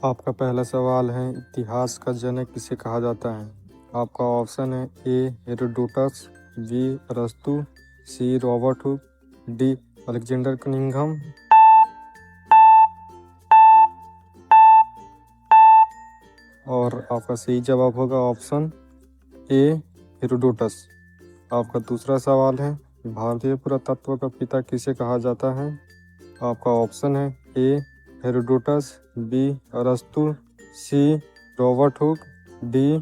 आपका पहला सवाल है, इतिहास का जनक किसे कहा जाता है। आपका ऑप्शन है ए हेरोडोटस, बी अरस्तु, C Robert Hooke, D Alexander Cunningham. और आपका सही जवाब होगा ऑप्शन ए हेरोडोटस। आपका दूसरा सवाल है, भारतीय पुरातत्व का पिता किसे कहा जाता है। आपका ऑप्शन है ए हेरोडोटस, बी अरस्तु, C Robert Hooke, D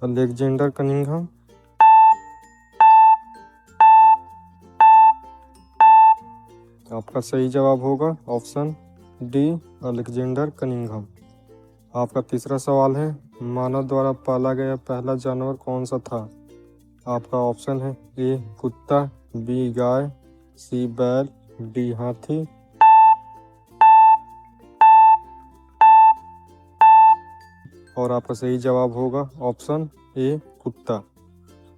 Alexander Cunningham. आपका सही जवाब होगा ऑप्शन डी अलेक्जेंडर कनिंघम। आपका तीसरा सवाल है, मानव द्वारा पाला गया पहला जानवर कौन सा था। आपका ऑप्शन है ए कुत्ता, बी गाय, सी बैल, डी हाथी। और आपका सही जवाब होगा ऑप्शन ए कुत्ता।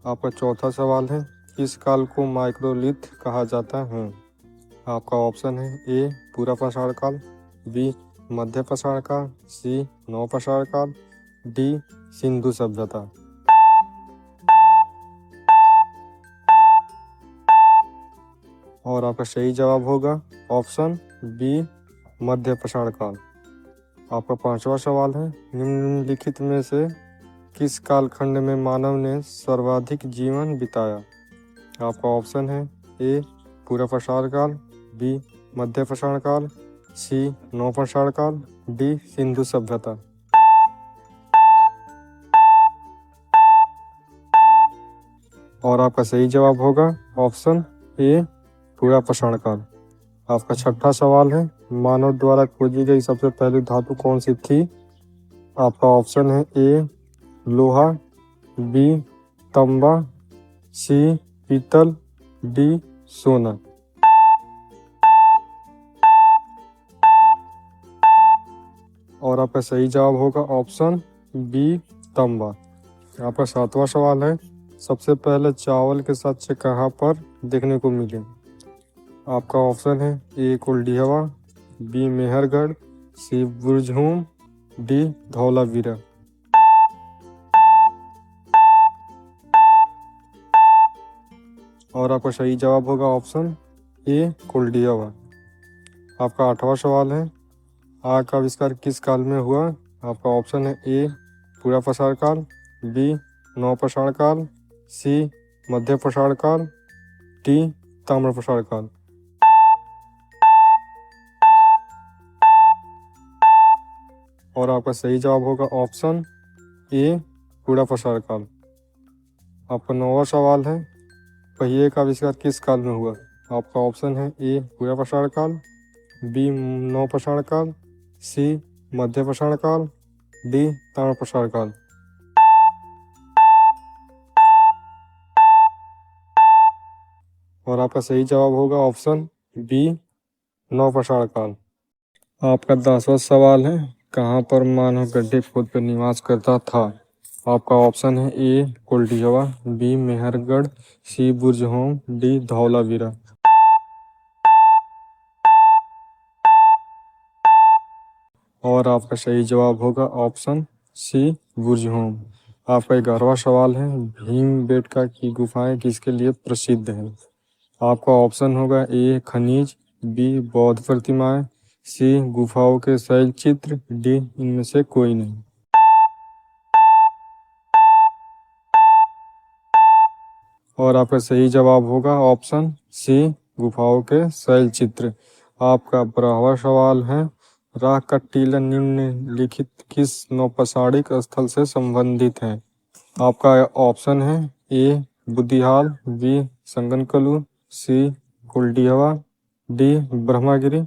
आपका चौथा सवाल है, किस काल को माइक्रोलिथ कहा जाता है। आपका ऑप्शन है ए पूरा पाषाण काल, बी मध्य पाषाण काल, सी नव पाषाण काल, डी सिंधु सभ्यता। और आपका सही जवाब होगा ऑप्शन बी मध्य पाषाण काल। आपका पांचवा सवाल है, निम्नलिखित में से किस कालखंड में मानव ने सर्वाधिक जीवन बिताया। आपका ऑप्शन है ए पूरा पाषाण काल, बी मध्य पाषाण काल, सी नव पाषाण काल, डी सिंधु सभ्यता। और आपका सही जवाब होगा ऑप्शन ए पूरा पाषाण काल। आपका छठा सवाल है, मानव द्वारा खोजी गई सबसे पहली धातु कौन सी थी। आपका ऑप्शन है ए लोहा, बी तांबा, सी पीतल, डी सोना। और आपका सही जवाब होगा ऑप्शन बी तांबा। आपका सातवां सवाल है, सबसे पहले चावल के साँचे कहाँ पर देखने को मिले। आपका ऑप्शन है ए कुलडीहवा, बी मेहरगढ़, सी बुरजहूम, डी धौलावीरा। और आपका सही जवाब होगा ऑप्शन ए कुलडीहवा। आपका आठवां सवाल है, आग का आविष्कार किस काल में हुआ। आपका ऑप्शन है ए पूरा पाषाण काल, बी नव पाषाण काल, सी मध्य पाषाण काल, डी ताम्र पाषाण काल। और आपका सही जवाब होगा ऑप्शन ए पूरा पाषाण काल। आपका नौवां सवाल है, पहिए का आविष्कार किस काल में हुआ। आपका ऑप्शन है ए पूरा पाषाण काल, बी नव पाषाण काल, सी मध्य पाषाण काल, डी ताम्र पाषाण काल। और आपका सही जवाब होगा ऑप्शन बी नव पाषाण काल। आपका 10वां सवाल है, कहाँ पर मानव गड्ढे खोद कर निवास करता था। आपका ऑप्शन है ए कुलडीहवा, बी मेहरगढ़, सी बुरजहूम, डी धौलावीरा। और आपका सही जवाब होगा ऑप्शन सी बुरजहूम। आपका 11वां सवाल है, भीमबेटका की गुफाएं किसके लिए प्रसिद्ध हैं। आपका ऑप्शन होगा ए खनिज, बी बौद्ध प्रतिमाएं, सी गुफाओं के शैल चित्र, डी इनमें से कोई नहीं। और आपका सही जवाब होगा ऑप्शन सी गुफाओं के शैल चित्र। आपका 12वां सवाल है, राख का टीला निम्नलिखित किस नौपाषाणिक स्थल से संबंधित है। आपका ऑप्शन है ए बुद्धिहाल, बी संगनकलू, सी कुलडीहवा, डी ब्रह्मागिरी।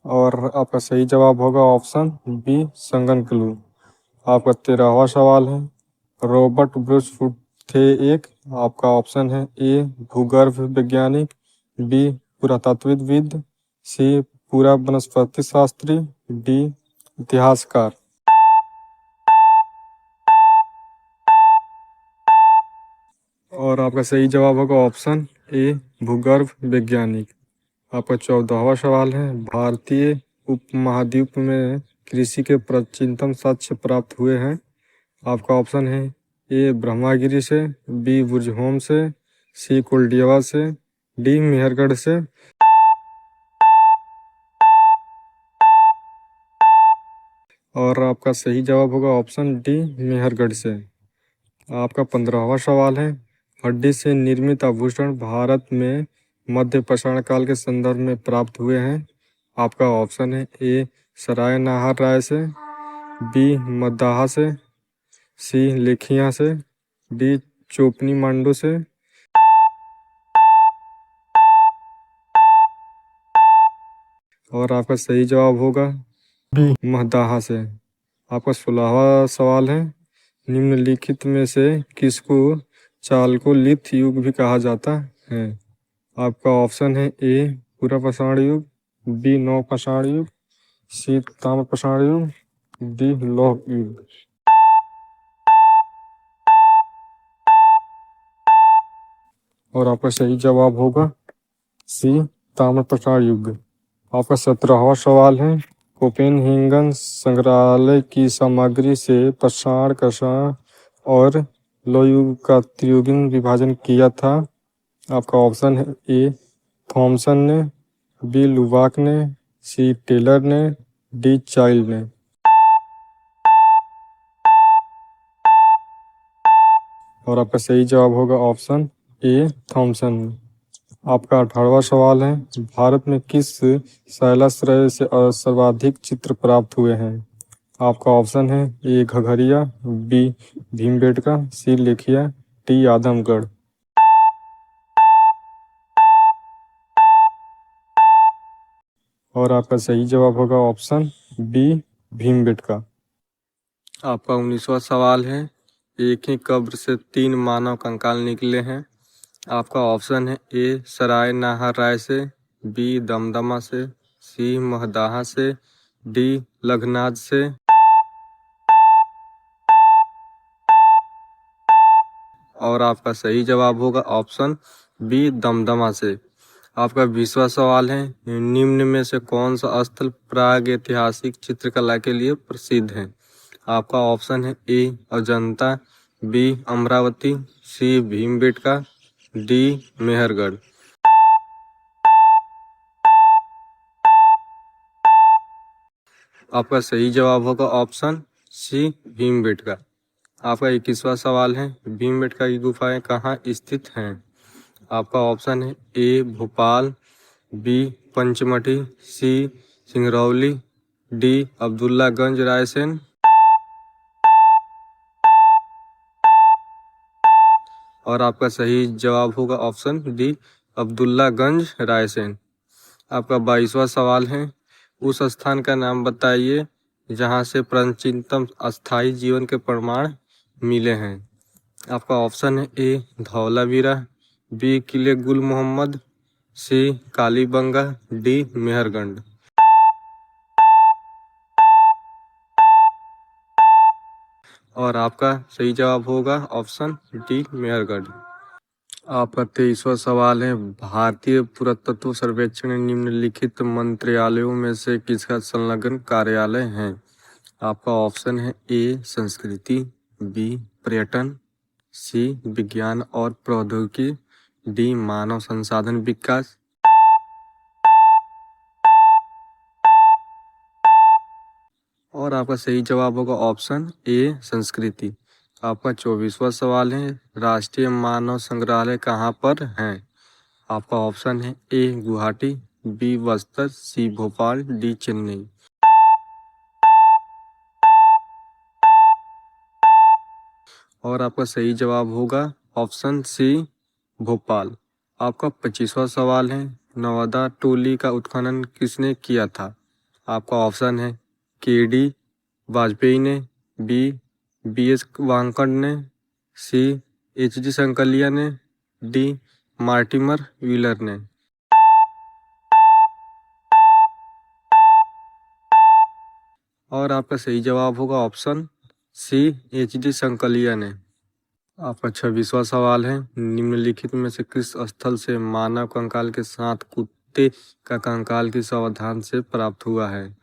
और आपका सही जवाब होगा ऑप्शन बी संगनकलू। आपका 13वां सवाल है, रॉबर्ट ब्रूस फुट थे एक। आपका ऑप्शन है ए भूगर्भ वैज्ञानिक, बी पुरातत्वविद, सी पूरा वनस्पति शास्त्री, डी इतिहासकार। और आपका सही जवाब होगा ऑप्शन ए भूगर्भ वैज्ञानिक। आपका 14वां सवाल है, भारतीय उपमहाद्वीप में कृषि के प्राचीनतम साक्ष्य प्राप्त हुए हैं। आपका ऑप्शन है ए ब्रह्मागिरी से, बी बुरजहोम से, सी कोल्डियावा से, डी मेहरगढ़ से। और आपका सही जवाब होगा ऑप्शन डी मेहरगढ़ से। आपका 15वां सवाल है, हड्डी से निर्मित आभूषण भारत में मध्य पाषाण काल के संदर्भ में प्राप्त हुए हैं। आपका ऑप्शन है ए सराय नाहर राय से, बी मद्दाहा से, सी लेखिया से, डी चोपनी मांडू से। और आपका सही जवाब होगा बी मद्दाहा से। आपका 16वां सवाल है, निम्नलिखित में से किसको चालकोलिथ युग भी कहा जाता है। आपका ऑप्शन है ए पूरा पाषाण युग, बी नव पाषाण युग, सी ताम्र पाषाण युग, डी लौह युग। और आपका सही जवाब होगा सी ताम्र पाषाण युग। आपका 17वां सवाल है, कोपेनहेगन संग्रहालय की सामग्री से पाषाण कषाण और लौह युग का त्रियुगीन विभाजन किया था। आपका ऑप्शन है ए थॉमसन ने, बी लुबाक ने, सी टेलर ने, डी चाइल्ड ने। और आपका सही जवाब होगा ऑप्शन ए थॉमसन। आपका 18वां सवाल है, भारत में किस शैलाश्रय से सर्वाधिक चित्र प्राप्त हुए हैं। आपका ऑप्शन है ए घघरिया, बी भीमबेटका, सी लेखिया, डी आदमगढ़। और आपका सही जवाब होगा ऑप्शन बी भीमबेटका। आपका 19वां सवाल है, एक ही कब्र से 3 मानव कंकाल निकले हैं। आपका ऑप्शन है ए सराय नाहर राय से, बी दमदमा से, सी महदाहा से, डी लखनाज से। और आपका सही जवाब होगा ऑप्शन बी दमदमा से। आपका 20वां सवाल है, निम्न में से कौन सा स्थल प्राग ऐतिहासिक चित्रकला के लिए प्रसिद्ध है। आपका ऑप्शन है ए अजंता, बी अमरावती, सी भीमबेटका, डी मेहरगढ़। आपका सही जवाब होगा ऑप्शन सी भीमबेटका। आपका 21वां सवाल है, भीमबेटका की गुफाएं कहाँ स्थित हैं। आपका ऑप्शन है ए भोपाल, बी पंचमढ़ी, सी सिंगरौली, डी अब्दुल्लागंज रायसेन। और आपका सही जवाब होगा ऑप्शन डी अब्दुल्लागंज रायसेन। आपका 22वां सवाल है, उस स्थान का नाम बताइए जहां से प्राचीनतम अस्थायी जीवन के प्रमाण मिले हैं। आपका ऑप्शन है ए धौलावीरा, बी किले गुल मोहम्मद, सी कालीबंगा, डी मेहरगढ़। और आपका सही जवाब होगा ऑप्शन डी मेहरगढ़। आपका 23वां सवाल है, भारतीय पुरातत्व सर्वेक्षण निम्नलिखित मंत्रालयों में से किसका संलग्न कार्यालय है। आपका ऑप्शन है ए संस्कृति, बी पर्यटन, सी विज्ञान और प्रौद्योगिकी, डी मानव संसाधन विकास। और आपका सही जवाब होगा ऑप्शन ए संस्कृति। आपका 24वां सवाल है, राष्ट्रीय मानव संग्रहालय कहाँ पर है। आपका ऑप्शन है ए गुवाहाटी, बी बस्तर, सी भोपाल, डी चेन्नई। और आपका सही जवाब होगा ऑप्शन सी भोपाल। आपका 25वां सवाल है, नवादा टोली का उत्खनन किसने किया था। आपका ऑप्शन है के डी वाजपेयी ने, बी एस वांकड ने, सी एच डी संकलिया ने, डी मार्टिमर व्हीलर ने। और आपका सही जवाब होगा option C H D Sankalia ने। आपका 26वां सवाल है, निम्नलिखित में से किस स्थल से मानव कंकाल के साथ द्वितीय का कंकाल किस अवधान से प्राप्त हुआ है?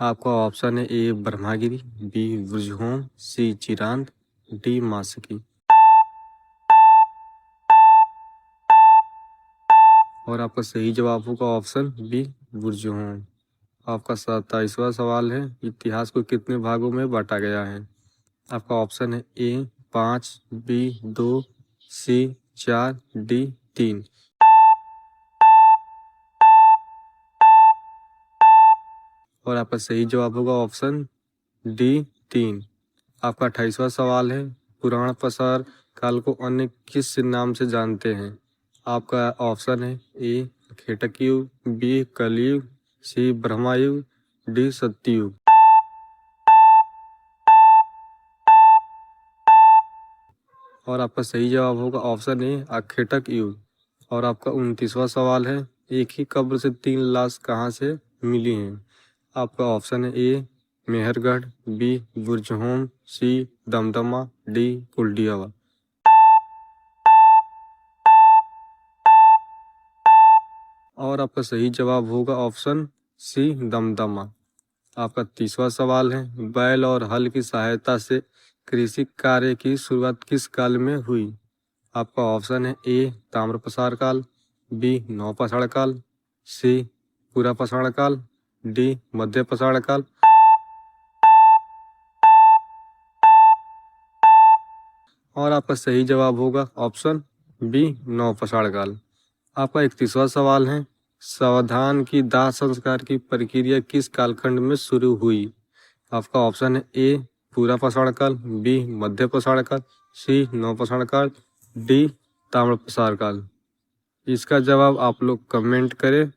आपका ऑप्शन है ए ब्रह्मागिरि, बी वृषहोम, सी चिरांद, डी मासिकी। और आपका सही जवाब होगा ऑप्शन बी वृषहोम। आपका 27वां सवाल है, इतिहास को कितने भागों में बांटा गया है? आपका ऑप्शन है ए 5, बी 2, सी 4, डी 3। और आपका सही जवाब होगा ऑप्शन डी 3। आपका 28वां सवाल है, पुराण प्रसार काल को अन्य किस नाम से जानते हैं? आपका ऑप्शन है ए खेटक युग, बी कलयुग, सी ब्रह्मायुग, डी सत्ययुग। और आपका सही जवाब होगा ऑप्शन ए आखेटक युग। और आपका 29वां सवाल है, एक ही कब्र से 3 लाश कहाँ से मिली हैं? आपका ऑप्शन है ए मेहरगढ़, बी बुरजहोम, सी दमदमा, डी कुलडियावा। और आपका सही जवाब होगा ऑप्शन सी दमदमा। आपका 30वां सवाल है, बैल और हल की सहायता से कृषि कार्य की शुरुआत किस काल में हुई? आपका ऑप्शन है ए ताम्र प्रसार काल, बी नवपाषाण काल, सी पूरा पाषाण काल, डी मध्य पाषाण काल। और आपका सही जवाब होगा ऑप्शन बी नवपाषाण काल। आपका 31वां सवाल है, सावधान की दाह संस्कार की प्रक्रिया किस कालखंड में शुरू हुई? आपका ऑप्शन है ए पूरा पाषाण काल, बी मध्य पाषाण काल, सी नवपाषाण काल, डी ताम्र प्रसार काल। इसका जवाब आप लोग कमेंट करें।